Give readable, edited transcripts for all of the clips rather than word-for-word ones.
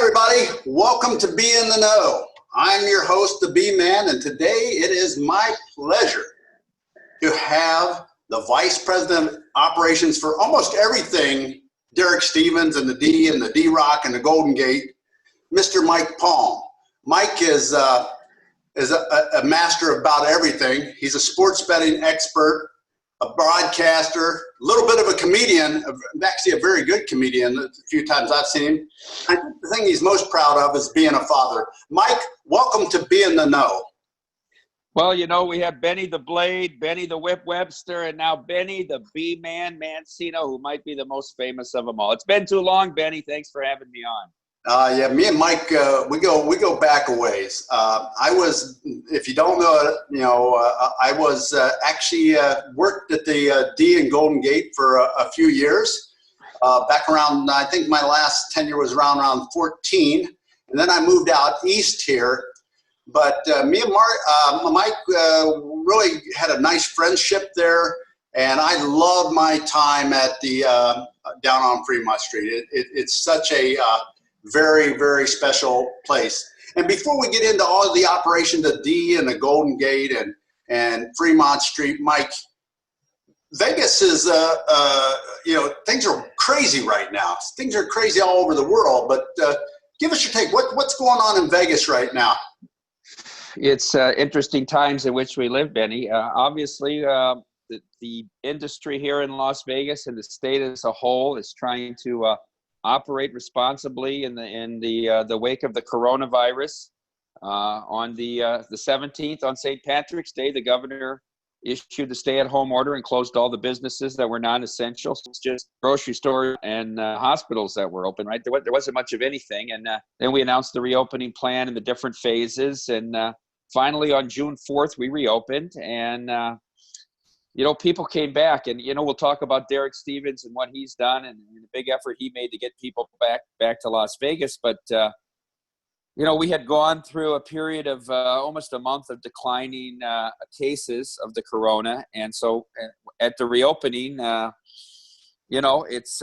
everybody. Welcome to Be in the Know. I'm your host, the B-Man, and today it is my pleasure to have the Vice President of Operations for almost everything, Derek Stevens and the D-Rock and the Golden Gate, Mr. Mike Palm. Mike is a master about everything. He's a sports betting expert, a broadcaster, a little bit of a comedian, actually a very good comedian a few times I've seen him. I think the thing he's most proud of is being a father. Mike, welcome to Be in the Know. Well, you know, we have Benny the Blade, Benny the Whip Webster, and now Benny the B-Man Mancino, who might be the most famous of them all. It's been too long, Benny. Thanks for having me on. Yeah, me and Mike, we go back a ways. I was, if you don't know it, I was actually worked at the D and Golden Gate for a few years. Back around, I think my last tenure was around 14, and then I moved out east here. But me and Mike really had a nice friendship there, and I loved my time at the down on Fremont Street. It's such a very, very special place. And before we get into all of the operation, the D and the Golden Gate and Fremont Street, Mike, Vegas is, things are crazy right now. Things are crazy all over the world, but give us your take. What's going on in Vegas right now? It's interesting times in which we live, Benny. Obviously, the industry here in Las Vegas and the state as a whole is trying to operate responsibly in the wake of the coronavirus. On the 17th, on St. Patrick's Day, the governor issued the stay-at-home order and closed all the businesses that were non-essential. It's just grocery stores and hospitals that were open, right? There wasn't much of anything. And then we announced the reopening plan in the different phases. And finally, on June 4th, we reopened. And people came back, and, we'll talk about Derek Stevens and what he's done and the big effort he made to get people back to Las Vegas. But, we had gone through a period of almost a month of declining cases of the corona. And so at the reopening, it's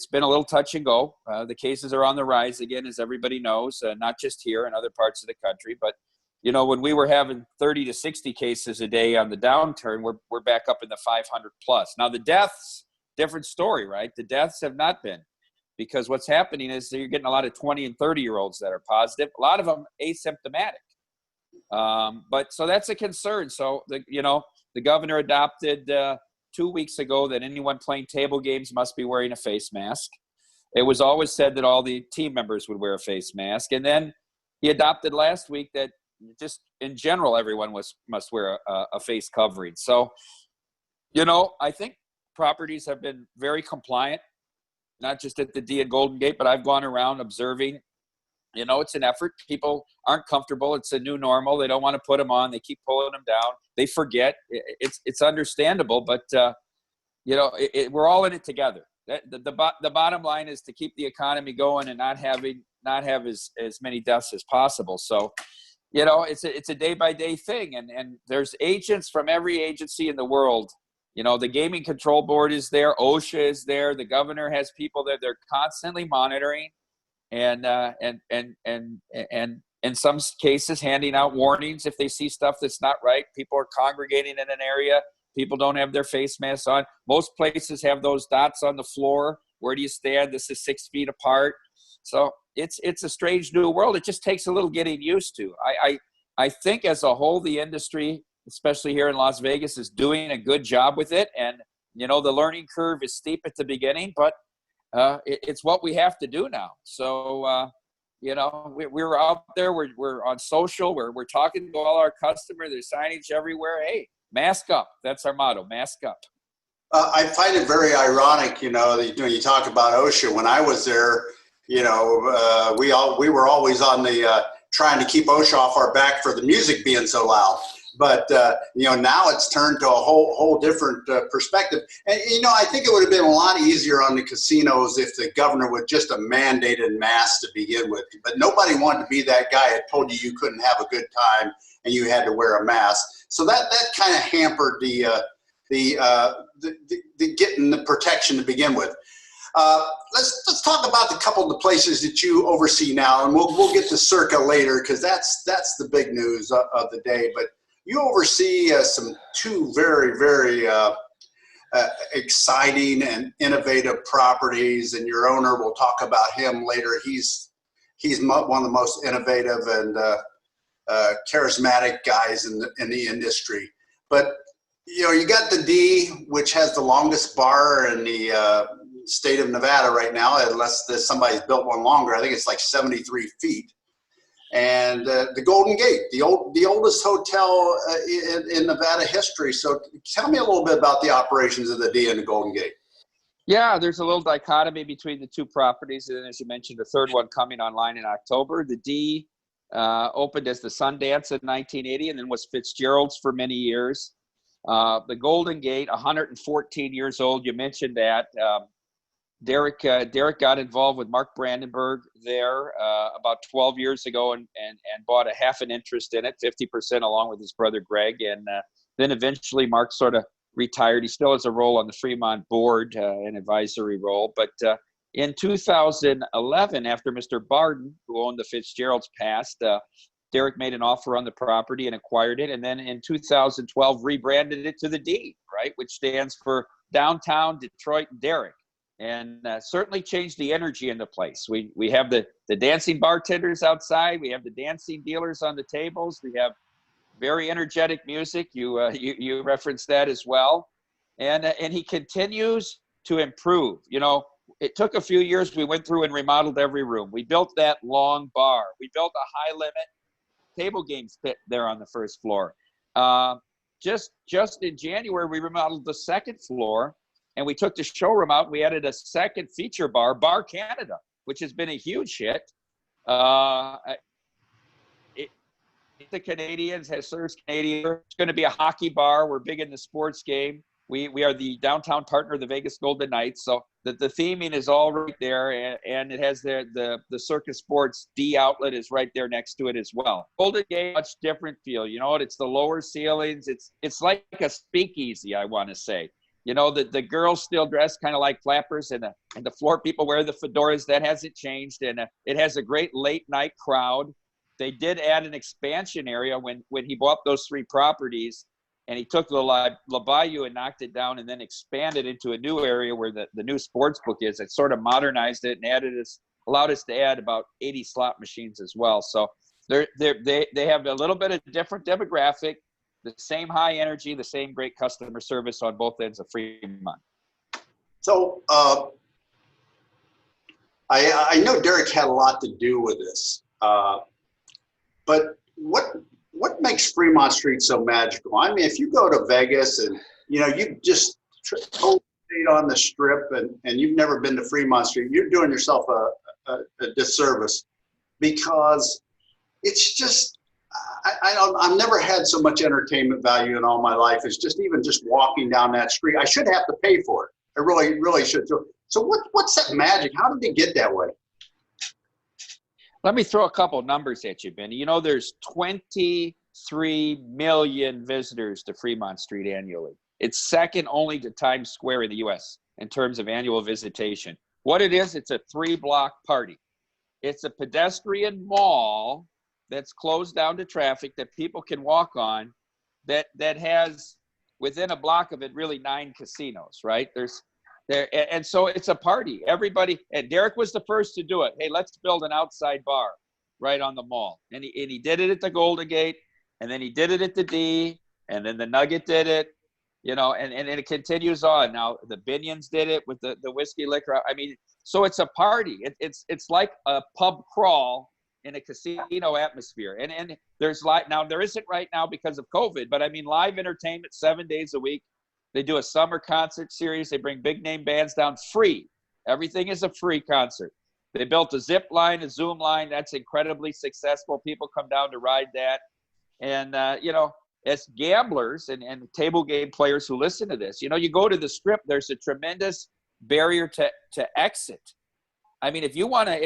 been a little touch and go. The cases are on the rise again, as everybody knows, not just here in other parts of the country, but when we were having 30 to 60 cases a day on the downturn, we're back up in the 500 plus. Now the deaths, different story, right? The deaths have not been, because what's happening is you're getting a lot of 20 and 30-year-olds that are positive, a lot of them asymptomatic. But so that's a concern. So the governor adopted 2 weeks ago that anyone playing table games must be wearing a face mask. It was always said that all the team members would wear a face mask, and then he adopted last week that just in general, everyone must wear a face covering. So, I think properties have been very compliant, not just at the D and Golden Gate, but I've gone around observing. It's an effort. People aren't comfortable. It's a new normal. They don't want to put them on. They keep pulling them down. They forget. It's understandable, but we're all in it together. The bottom line is to keep the economy going and not have as many deaths as possible. So, it's a day-by-day thing, and there's agents from every agency in the world. The Gaming Control Board is there, OSHA is there, the governor has people there. They're constantly monitoring, and in some cases handing out warnings if they see stuff that's not right. People are congregating in an area. People don't have their face masks on. Most places have those dots on the floor. Where do you stand? This is 6 feet apart. So it's a strange new world. It just takes a little getting used to. I think as a whole, the industry, especially here in Las Vegas, is doing a good job with it. And, the learning curve is steep at the beginning, but it's what we have to do now. So, we're out there. We're on social. We're talking to all our customers. There's signage everywhere. Hey, mask up. That's our motto, mask up. I find it very ironic, when you talk about OSHA. When I was there, we were always on the trying to keep OSHA off our back for the music being so loud. But now it's turned to a whole different perspective. And I think it would have been a lot easier on the casinos if the governor would just have mandated masks to begin with. But nobody wanted to be that guy that told you couldn't have a good time and you had to wear a mask. So that kind of hampered the getting the protection to begin with. Let's talk about a couple of the places that you oversee now, and we'll get to Circa later because that's the big news of the day. But you oversee some two very exciting and innovative properties, and your owner, we'll talk about him later. He's one of the most innovative and charismatic guys in the industry. But you got the D, which has the longest bar in the state of Nevada right now, unless somebody's built one longer. I think it's like 73 feet. And the Golden Gate, the oldest hotel in Nevada history. So tell me a little bit about the operations of the D and the Golden Gate. Yeah, there's a little dichotomy between the two properties. And as you mentioned, the third one coming online in October. The D opened as the Sundance in 1980 and then was Fitzgerald's for many years. The Golden Gate, 114 years old. You mentioned that. Derek got involved with Mark Brandenburg there about 12 years ago and bought a half an interest in it, 50% along with his brother Greg. And then eventually Mark sort of retired. He still has a role on the Fremont board, an advisory role. But in 2011, after Mr. Barden, who owned the Fitzgeralds, passed, Derek made an offer on the property and acquired it. And then in 2012, rebranded it to the D, right, which stands for Downtown Detroit Derek. And certainly changed the energy in the place. We have the dancing bartenders outside. We have the dancing dealers on the tables. We have very energetic music. You referenced that as well. And he continues to improve. It took a few years. We went through and remodeled every room. We built that long bar. We built a high limit table games pit there on the first floor. Just in January, we remodeled the second floor. And we took the showroom out. We added a second feature bar, Bar Canada, which has been a huge hit. The Canadians has served Canadians. It's going to be a hockey bar. We're big in the sports game. We are the downtown partner of the Vegas Golden Knights. So the theming is all right there. And it has the Circa Sports D outlet is right there next to it as well. Golden Gate, much different feel. It's the lower ceilings. It's like a speakeasy, I want to say. The girls still dress kind of like flappers, and the floor people wear the fedoras. That hasn't changed, and it has a great late night crowd. They did add an expansion area when he bought those three properties, and he took the La Bayou and knocked it down, and then expanded into a new area where the new sports book is. It sort of modernized it and allowed us to add about 80 slot machines as well. So they have a little bit of different demographic. The same high energy, the same great customer service on both ends of Fremont. So I know Derek had a lot to do with this, but what makes Fremont Street so magical? I mean, if you go to Vegas and you just totally stayed on the Strip and you've never been to Fremont Street, you're doing yourself a disservice, because it's just. I've never had so much entertainment value in all my life as just walking down that street. I should have to pay for it. I really should. So what's that magic? How did they get that way? Let me throw a couple numbers at you, Benny. There's 23 million visitors to Fremont Street annually. It's second only to Times Square in the U.S. in terms of annual visitation. What it is, it's a 3-block party. It's a pedestrian mall that's closed down to traffic that people can walk on, that has within a block of it really 9 casinos, right? And so it's a party. Everybody, and Derek was the first to do it. Hey, let's build an outside bar right on the mall. And he did it at the Golden Gate, and then he did it at the D, and then the Nugget did it, and it continues on. Now the Binions did it with the whiskey liquor. I mean, so it's a party. It's like a pub crawl in a casino atmosphere. And there's now there isn't right now because of COVID, but I mean, live entertainment 7 days a week. They do a summer concert series. They bring big name bands down free. Everything is a free concert. They built a zip line, a Zoom line. That's incredibly successful. People come down to ride that. And, as gamblers and table game players who listen to this, you go to the Strip, there's a tremendous barrier to exit. I mean, if you want to,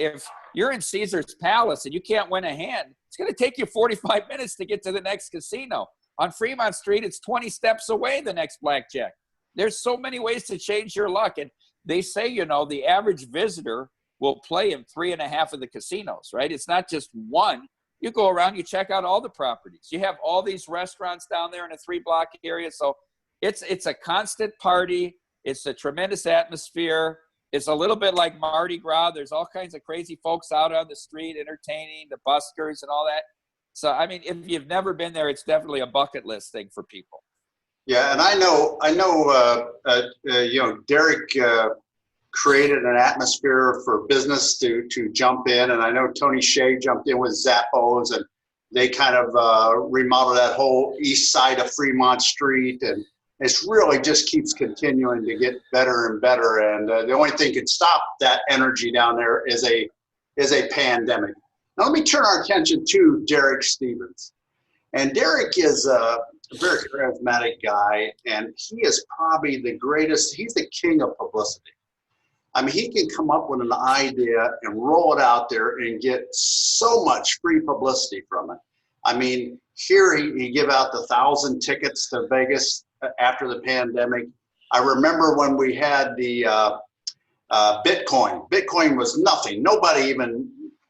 if you're in Caesar's Palace and you can't win a hand, it's going to take you 45 minutes to get to the next casino. On Fremont Street, it's 20 steps away, the next blackjack. there's so many ways to change your luck. And they say, you know, the average visitor will play in 3.5 of the casinos, right? It's not just one. You go around, you check out all the properties. You have all these restaurants down there in a 3-block area. So it's a constant party. It's a tremendous atmosphere. It's a little bit like Mardi Gras. There's all kinds of crazy folks out on the street entertaining, the buskers and all that. So, I mean, if you've never been there, it's definitely a bucket list thing for people. Yeah, and I know, you know, Derek created an atmosphere for business to jump in, and I know Tony Shea jumped in with Zappos, and they kind of remodeled that whole east side of Fremont Street, and it's really just keeps continuing to get better and better. And the only thing can stop that energy down there is a pandemic. Now let me turn our attention to Derek Stevens, and Derek is a very charismatic guy, and he is probably the greatest. He's the king of publicity. I mean, he can come up with an idea and roll it out there and get so much free publicity from it. I mean, here he gave out the 1,000 tickets to Vegas after the pandemic. I remember when we had the Bitcoin. Bitcoin was nothing. Nobody even,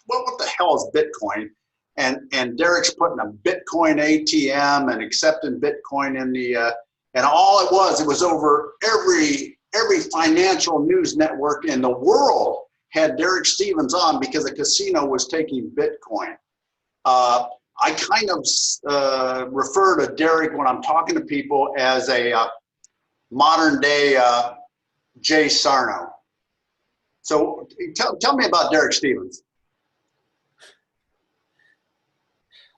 what the hell is Bitcoin? And Derek's putting a Bitcoin ATM and accepting Bitcoin in the, and all it was over every financial news network in the world had Derek Stevens on because the casino was taking Bitcoin. I kind of refer to Derek when I'm talking to people as a modern day Jay Sarno. So tell me about Derek Stevens.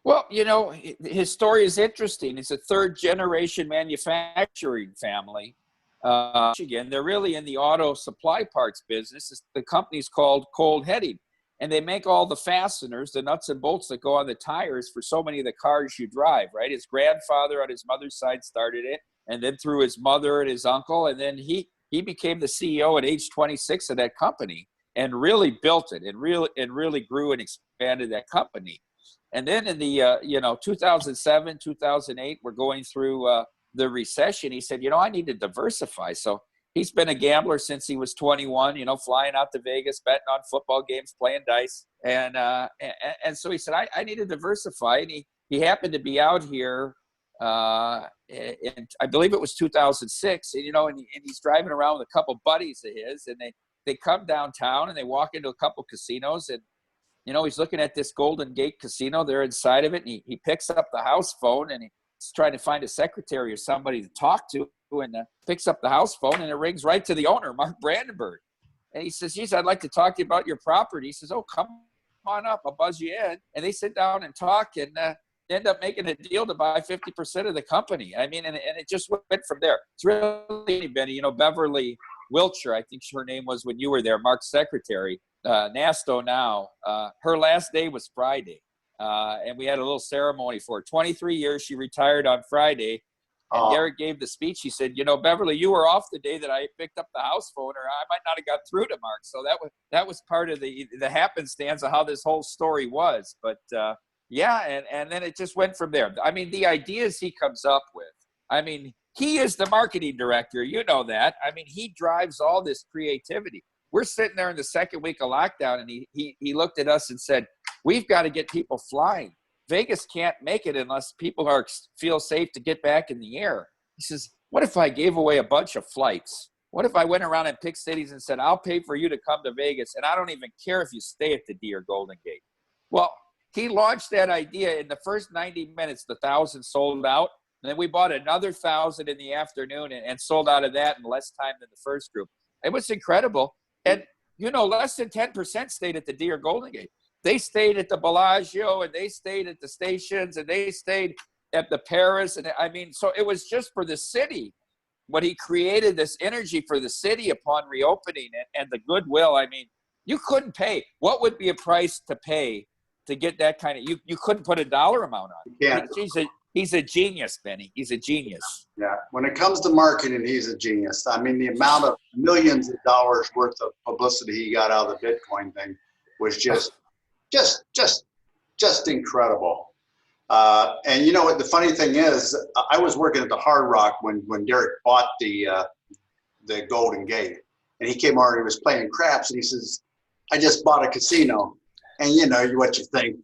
Well, you know, his story is interesting. It's a 3rd-generation manufacturing family. Michigan, they're really in the auto supply parts business. The company's called Cold Heading, and they make all the fasteners, the nuts and bolts that go on the tires for so many of the cars you drive, right? His grandfather on his mother's side started it, and then through his mother and his uncle, and then he became the CEO at age 26 of that company and really built it and really grew and expanded that company. And then in the 2007, 2008, we're going through the recession. He said, you know, I need to diversify. So he's been a gambler since he was 21, you know, flying out to Vegas, betting on football games, playing dice. And so he said, I need to diversify. And he happened to be out here, and I believe it was 2006, and, you know, and he's driving around with a couple buddies of his, and they come downtown and they walk into a couple casinos, and, you know, he's looking at this Golden Gate casino. They're inside of it, and he picks up the house phone, and he's trying to find a secretary or somebody to talk to, and picks up the house phone, and it rings right to the owner, Mark Brandenburg. And he says, geez, I'd like to talk to you about your property. He says, oh, come on up. I'll buzz you in. And they sit down and talk, and end up making a deal to buy 50% of the company. I mean, and it just went from there. It's really, Benny, you know, Beverly Wiltshire, I think her name was when you were there, Mark's secretary, Nasto now, her last day was Friday. And we had a little ceremony for her. 23 years, she retired on Friday. And Derek gave the speech. He said, you know, Beverly, you were off the day that I picked up the house phone, or I might not have got through to Mark. So that was part of the happenstance of how this whole story was. But yeah, and then it just went from there. I mean, the ideas he comes up with, I mean, he is the marketing director. You know that. I mean, he drives all this creativity. We're sitting there in the second week of lockdown, and he looked at us and said, we've got to get people flying. Vegas can't make it unless people feel safe to get back in the air. He says, what if I gave away a bunch of flights? What if I went around and picked cities and said, I'll pay for you to come to Vegas, and I don't even care if you stay at the D or Golden Gate? Well, he launched that idea. In the first 90 minutes, the 1,000 sold out. And then we bought another 1,000 in the afternoon and sold out of that in less time than the first group. It was incredible. And, you know, less than 10% stayed at the D or Golden Gate. They stayed at the Bellagio, and they stayed at the stations, and they stayed at the Paris. And I mean, so it was just for the city. When he created this energy for the city upon reopening and the goodwill, I mean, you couldn't pay. What would be a price to pay to get that kind of, you couldn't put a dollar amount on it. Yeah. He's a genius, Benny. He's a genius. Yeah. When it comes to marketing, he's a genius. I mean, the amount of millions of dollars worth of publicity he got out of the Bitcoin thing was just incredible. And you know what? The funny thing is, I was working at the Hard Rock when Derek bought the the Golden Gate. And he came over and he was playing craps and he says, I just bought a casino. And you know what you think.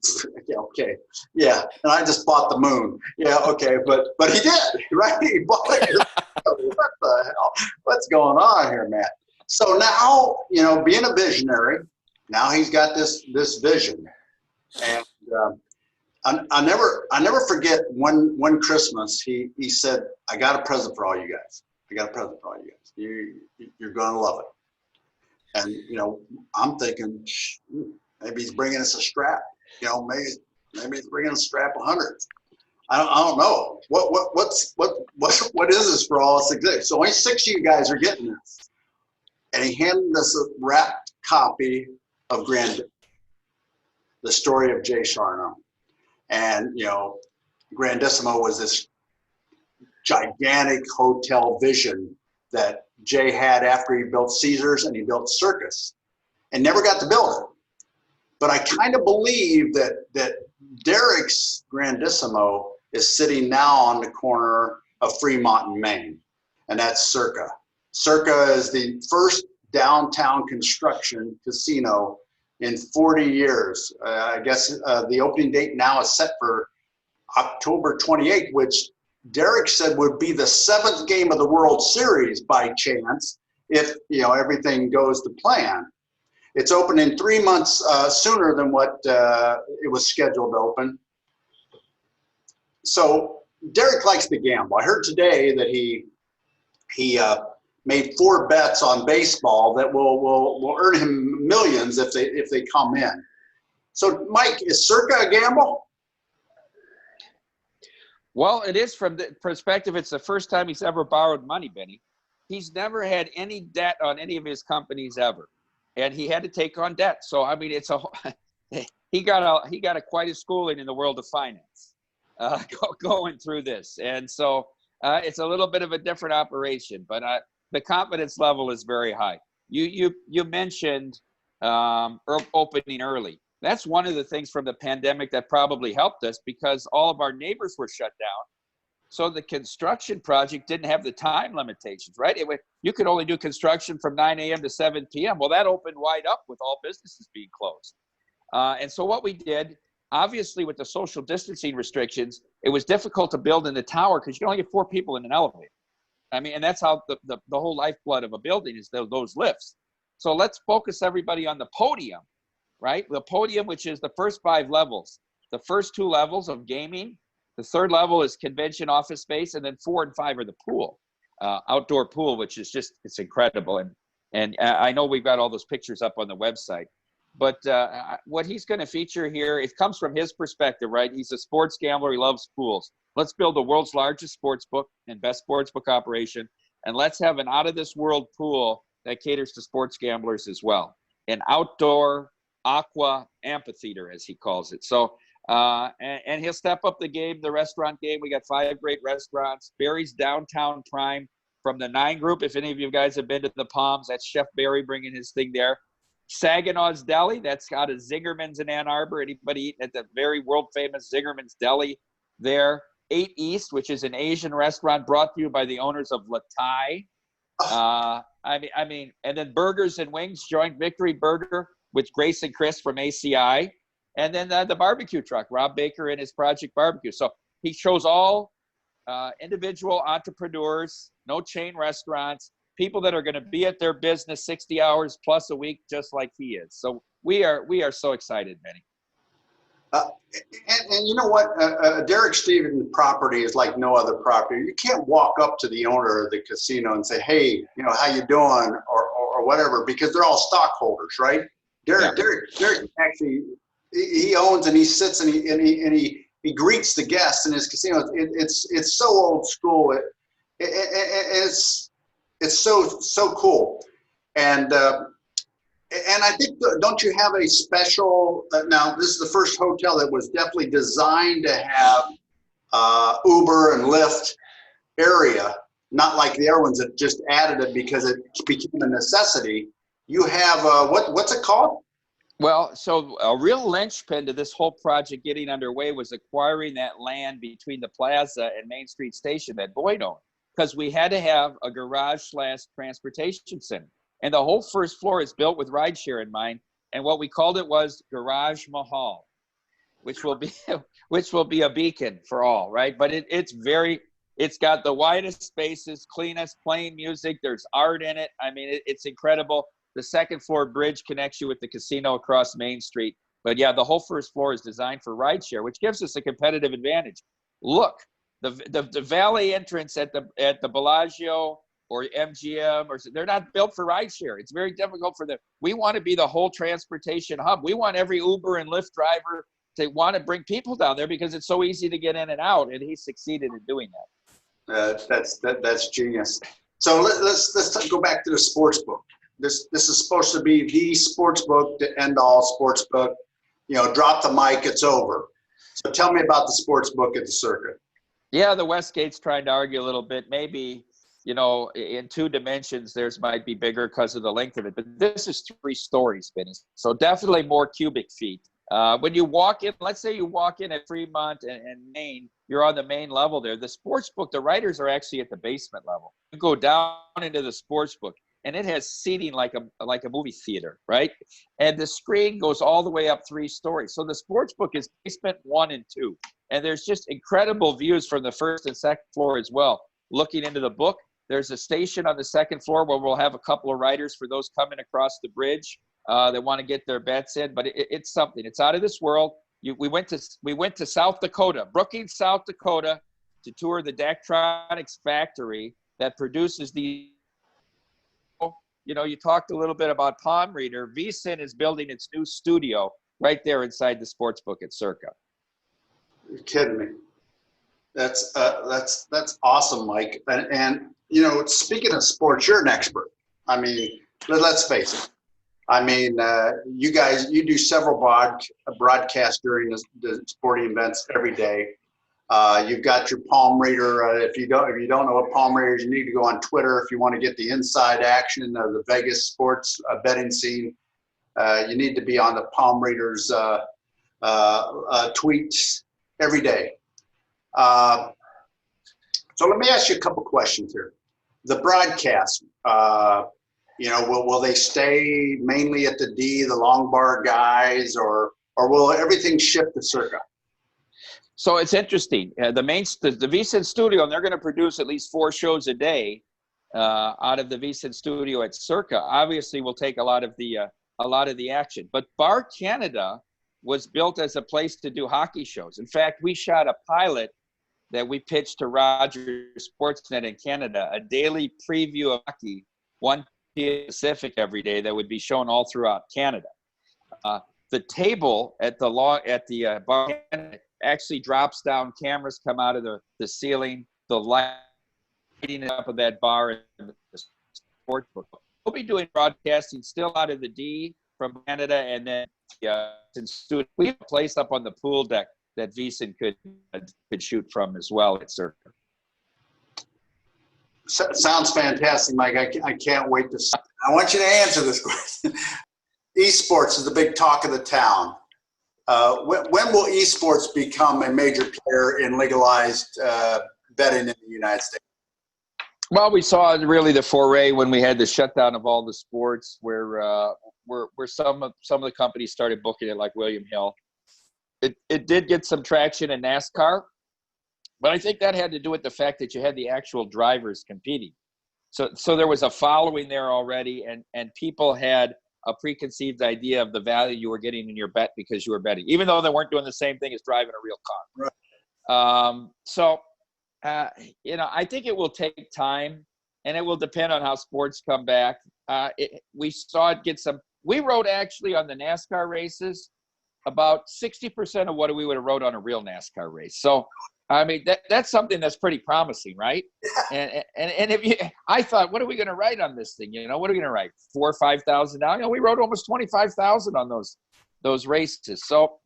Yeah, okay. Yeah. And I just bought the moon. Yeah, okay. But he did, right? He bought it. What the hell? What's going on here, Matt? So now, you know, being a visionary, now he's got this vision. And I never forget one Christmas he said, I got a present for all you guys. I got a present for all you guys. You're going to love it. And, you know, I'm thinking, maybe he's bringing us a strap. You know, maybe he's bringing us a strap of hundreds. I don't know. What is this for all us executives? So only 6 of you guys are getting this. And he handed us a wrapped copy of Grandissimo, the story of Jay Charnow. And, you know, Grandissimo was this gigantic hotel vision that Jay had after he built Caesars and he built Circus and never got to build it. But I kind of believe that Derek's Grandissimo is sitting now on the corner of Fremont and Maine, and that's Circa. Circa is the first downtown construction casino in 40 years. I guess the opening date now is set for October 28th, which Derek said would be the 7th game of the World Series by chance if, you know, everything goes to plan. It's opening 3 months sooner than what it was scheduled to open. So Derek likes to gamble. I heard today that he made 4 bets on baseball that will earn him millions if they come in. So Mike, is Circa a gamble? Well, it is from the perspective. It's the first time he's ever borrowed money, Benny. He's never had any debt on any of his companies ever. And he had to take on debt. So, I mean, he got quite a schooling in the world of finance going through this. And so it's a little bit of a different operation, but the confidence level is very high. You mentioned opening early. That's one of the things from the pandemic that probably helped us because all of our neighbors were shut down. So the construction project didn't have the time limitations, right? You could only do construction from 9 a.m. to 7 p.m. Well, that opened wide up with all businesses being closed. And so what we did, obviously with the social distancing restrictions, it was difficult to build in the tower because you can only get 4 people in an elevator. I mean, and that's how the whole lifeblood of a building is those lifts. So let's focus everybody on the podium, right? The podium, which is the first 5 levels. The first 2 levels of gaming. The 3rd level is convention office space, and then 4 and 5 are the pool, outdoor pool, which is just, it's incredible. And I know we've got all those pictures up on the website. But what he's going to feature here, it comes from his perspective, right? He's a sports gambler. He loves pools. Let's build the world's largest sports book and best sports book operation, and let's have an out-of-this-world pool that caters to sports gamblers as well. An outdoor aqua amphitheater, as he calls it. So, and he'll step up the game, the restaurant game. We got 5 great restaurants. Barry's Downtown Prime from the 9 group. If any of you guys have been to the Palms, that's Chef Barry bringing his thing there. Saginaw's Deli, that's out of Zingerman's in Ann Arbor. Anybody eating at the very world-famous Zingerman's Deli there. 8 East, which is an Asian restaurant brought to you by the owners of La Thai. I mean, and then Burgers and Wings, Joint Victory Burger with Grace and Chris from ACI. And then the barbecue truck, Rob Baker and his Project Barbecue. So he shows all individual entrepreneurs, no chain restaurants, people that are going to be at their business 60 hours plus a week, just like he is. So we are so excited, Benny. And you know what? Derek Stevens property is like no other property. You can't walk up to the owner of the casino and say, hey, you know, how you doing? Or whatever, because they're all stockholders, right? Derek actually, he owns and he sits and he greets the guests in his casino. It's so old school. It's so cool. And I think, don't you have a special, now this is the first hotel that was definitely designed to have Uber and Lyft area, not like the other ones that just added it because it became a necessity. You have, what's it called? Well, so a real linchpin to this whole project getting underway was acquiring that land between the plaza and Main Street Station that Boyd owned. because we had to have a garage / transportation center. And the whole first floor is built with rideshare in mind. And what we called it was Garage Mahal, which will be a beacon for all, right? But it's got the widest spaces, cleanest, playing music. There's art in it. I mean, it's incredible. The second floor bridge connects you with the casino across Main Street. But yeah, the whole first floor is designed for rideshare, which gives us a competitive advantage. Look, the valet entrance at the Bellagio or MGM, they're not built for rideshare. It's very difficult for them. We want to be the whole transportation hub. We want every Uber and Lyft driver to want to bring people down there because it's so easy to get in and out, and he succeeded in doing that. That's genius. So let's go back to the sports book. This is supposed to be the sports book, the end all sports book. You know, drop the mic, it's over. So tell me about the sports book at the Circa. Yeah, the Westgate's trying to argue a little bit. Maybe, you know, in 2 dimensions, theirs might be bigger because of the length of it. But this is 3 stories, Benny. So definitely more cubic feet. When you walk in, let's say you walk in at Fremont and Main, you're on the main level there. The sports book, the writers are actually at the basement level. You go down into the sports book, and it has seating like a movie theater, right? And the screen goes all the way up 3 stories. So the sports book is basement 1 and 2. And there's just incredible views from the first and second floor as well. Looking into the book, there's a station on the second floor where we'll have a couple of writers for those coming across the bridge that want to get their bets in. But it's something. It's out of this world. We went to South Dakota, Brookings, South Dakota, to tour the Daktronics factory that produces the. You know, you talked a little bit about Palm Reader. VSiN is building its new studio right there inside the sports book at Circa. You're kidding me. That's awesome, Mike. And you know, speaking of sports, you're an expert. I mean, let's face it. I mean, you do several broadcasts during the sporting events every day. You've got your Palm Reader. If you don't know what Palm Reader is, you need to go on Twitter if you want to get the inside action of the Vegas sports betting scene. You need to be on the Palm Reader's tweets every day. So let me ask you a couple questions here. The broadcast, you know, will they stay mainly at the D, the long bar guys, or will everything shift to Circa? So it's interesting. The VSiN studio, and they're going to produce at least 4 shows a day out of the VSiN studio at Circa. Obviously, we'll take a lot of the action. But Bar Canada was built as a place to do hockey shows. In fact, we shot a pilot that we pitched to Rogers Sportsnet in Canada, a daily preview of hockey, 1 p.m. Pacific every day, that would be shown all throughout Canada. The table at the Bar Canada actually drops down. Cameras come out of the ceiling, the lighting up of that bar and the sports book. We'll be doing broadcasting still out of the D from Canada, and then we have a place up on the pool deck that VSiN could shoot from as well at Circa. Sounds fantastic, Mike. I can't wait to. I want you to answer this question. Esports is the big talk of the town. When will esports become a major player in legalized betting in the United States? Well, we saw really the foray when we had the shutdown of all the sports, where some of the companies started booking it, like William Hill. It did get some traction in NASCAR, but I think that had to do with the fact that you had the actual drivers competing. So there was a following there already, and people had a preconceived idea of the value you were getting in your bet because you were betting, even though they weren't doing the same thing as driving a real car. Right. You know, I think it will take time, and it will depend on how sports come back. We saw it get some. We wrote actually on the NASCAR races about 60% of what we would have wrote on a real NASCAR race. So, I mean, that's something that's pretty promising, right? And I thought, what are we going to write on this thing? You know, what are we going to write? $4,000 or $5,000? You know, we wrote almost 25,000 on those races. So,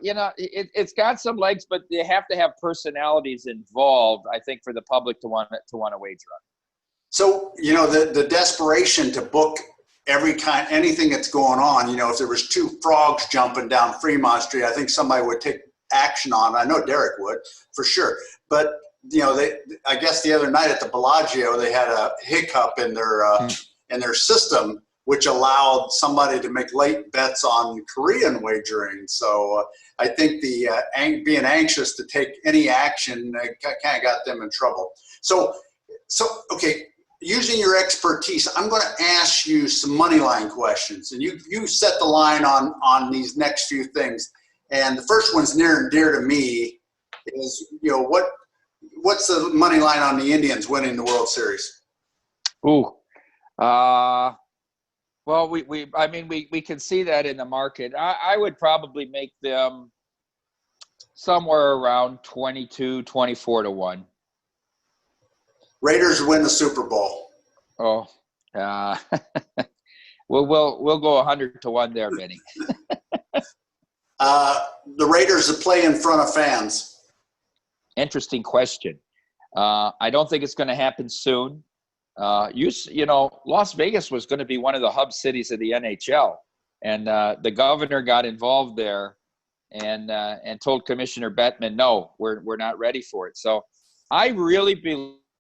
you know, it's got some legs, but they have to have personalities involved, I think, for the public to want to wager on. So, you know, the desperation to book anything that's going on, you know, if there was 2 frogs jumping down Fremont Street, I think somebody would take action on. I know Derek would, for sure. But I guess the other night at the Bellagio, they had a hiccup in their system, which allowed somebody to make late bets on Korean wagering. So I think the being anxious to take any action kind of got them in trouble. So okay, using your expertise, I'm going to ask you some money line questions, and you set the line on these next few things. And the first one's near and dear to me is, what's the money line on the Indians winning the World Series? Ooh, well, we can see that in the market. I would probably make them somewhere around 22-24 to 1. Raiders win the Super Bowl. Oh, we'll go 100 to 1 there, Benny. The Raiders play in front of fans. Interesting question. I don't think it's going to happen soon. Las Vegas was going to be one of the hub cities of the NHL, and the governor got involved there and told Commissioner Bettman, no, we're not ready for it. So I really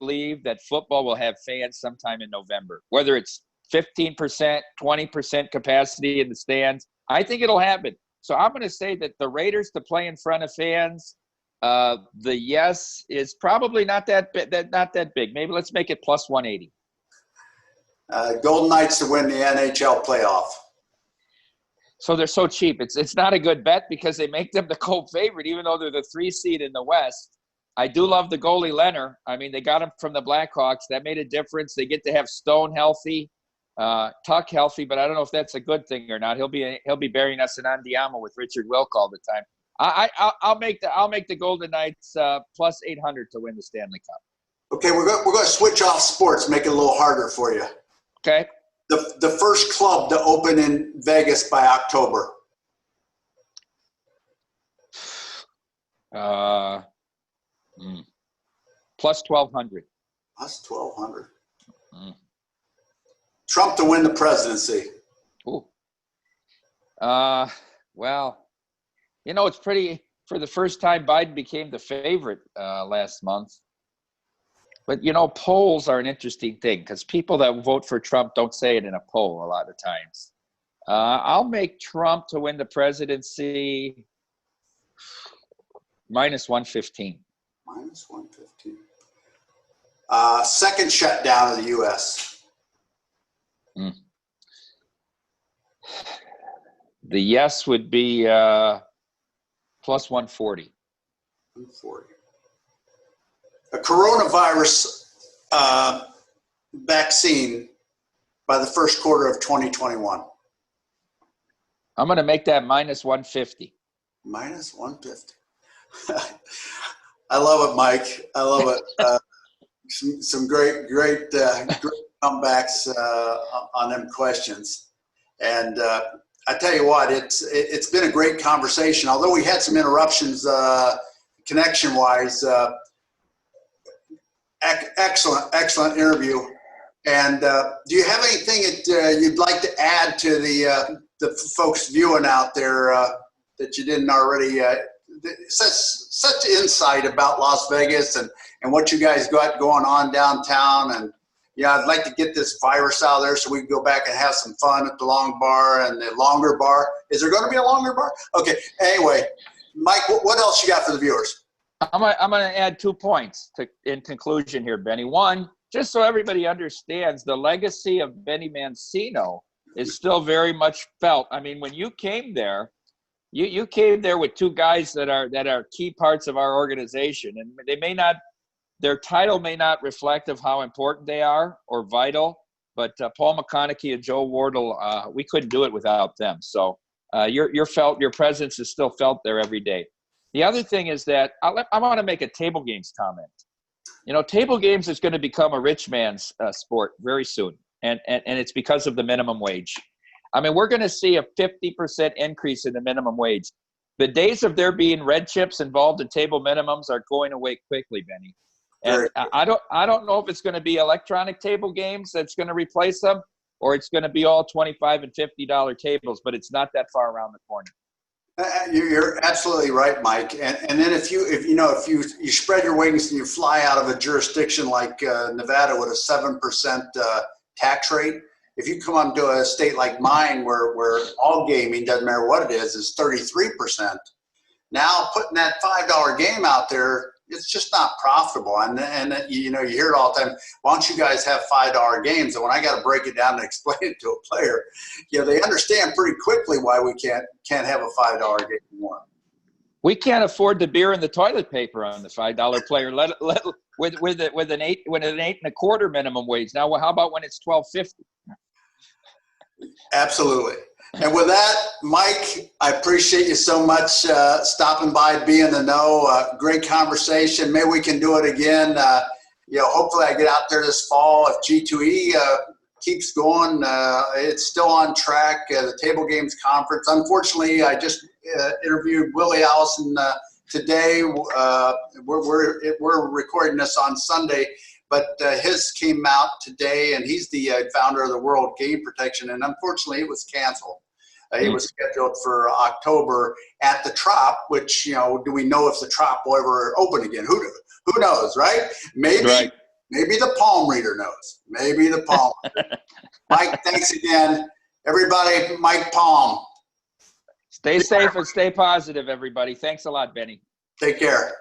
believe that football will have fans sometime in November, whether it's 15%, 20% capacity in the stands. I think it'll happen. So I'm going to say that the Raiders to play in front of fans, the yes is probably not that big. Maybe let's make it plus 180. Golden Knights to win the NHL playoff. So they're so cheap. It's not a good bet because they make them the cold favorite, even though they're the 3 seed in the West. I do love the goalie Leonard. I mean, they got him from the Blackhawks. That made a difference. They get to have Stone healthy, Tuck healthy, but I don't know if that's a good thing or not. He'll be burying us in Andiamo with Richard Wilk all the time. I'll make the Golden Knights plus 800 to win the Stanley Cup. Okay, we're going to switch off sports, make it a little harder for you. Okay. The first club to open in Vegas by October. Plus 1,200. Plus 1,200. Trump to win the presidency. Ooh. Well, it's pretty. For the first time, Biden became the favorite last month. But, polls are an interesting thing because people that vote for Trump don't say it in a poll a lot of times. I'll make Trump to win the presidency minus 115. Minus 115. Second shutdown of the U.S. The yes would be plus 140. 140. A coronavirus vaccine by the first quarter of 2021. I'm going to make that minus 150. Minus 150. I love it, Mike. I love it. Some great comebacks on them questions. And I tell you what, it's been a great conversation. Although we had some interruptions connection-wise, excellent interview. And do you have anything that you'd like to add to the folks viewing out there that you didn't already? Such insight about Las Vegas and what you guys got going on downtown. And I'd like to get this virus out of there so we can go back and have some fun at the long bar and the longer bar. Is there going to be a longer bar? Okay. Anyway, Mike, what else you got for the viewers? I'm going to add 2 points in conclusion here, Benny. One, just so everybody understands, the legacy of Benny Mancino is still very much felt. I mean, when you came there, you came there with 2 guys that are key parts of our organization, and their title may not reflect of how important they are or vital, but Paul McConaughey and Joe Wardle, we couldn't do it without them. So your presence is still felt there every day. The other thing is that I want to make a table games comment. Table games is going to become a rich man's sport very soon, and it's because of the minimum wage. I mean, we're going to see a 50% increase in the minimum wage. The days of there being red chips involved in table minimums are going away quickly, Benny. And I don't know if it's going to be electronic table games that's going to replace them, or it's going to be all $25 and $50 tables, but it's not that far around the corner. You're absolutely right, Mike. And then if you spread your wings and you fly out of a jurisdiction like Nevada with a 7% tax rate, if you come onto a state like mine where all gaming, doesn't matter what it is 33%. Now putting that $5 game out there, it's just not profitable. And you hear it all the time. Why don't you guys have $5 games? And when I got to break it down and explain it to a player, they understand pretty quickly why we can't have a $5 game anymore. We can't afford the beer and the toilet paper on the $5 player. With an 8.25 minimum wage. Now, how about when it's $12.50? Absolutely. And with that, Mike, I appreciate you so much stopping by, being in the know. Great conversation. Maybe we can do it again. Hopefully I get out there this fall. If G2E keeps going, it's still on track. The Table Games Conference. Unfortunately, I just interviewed Willie Allison today. We're recording this on Sunday. But his came out today, and he's the founder of the World Game Protection, and unfortunately it was canceled. It was scheduled for October at the Trop, which, do we know if the Trop will ever open again? Who knows, right? Maybe the palm reader knows. Maybe the palm reader. Mike, thanks again. Everybody, Mike Palm. Stay safe and stay positive, everybody. Thanks a lot, Benny. Take care.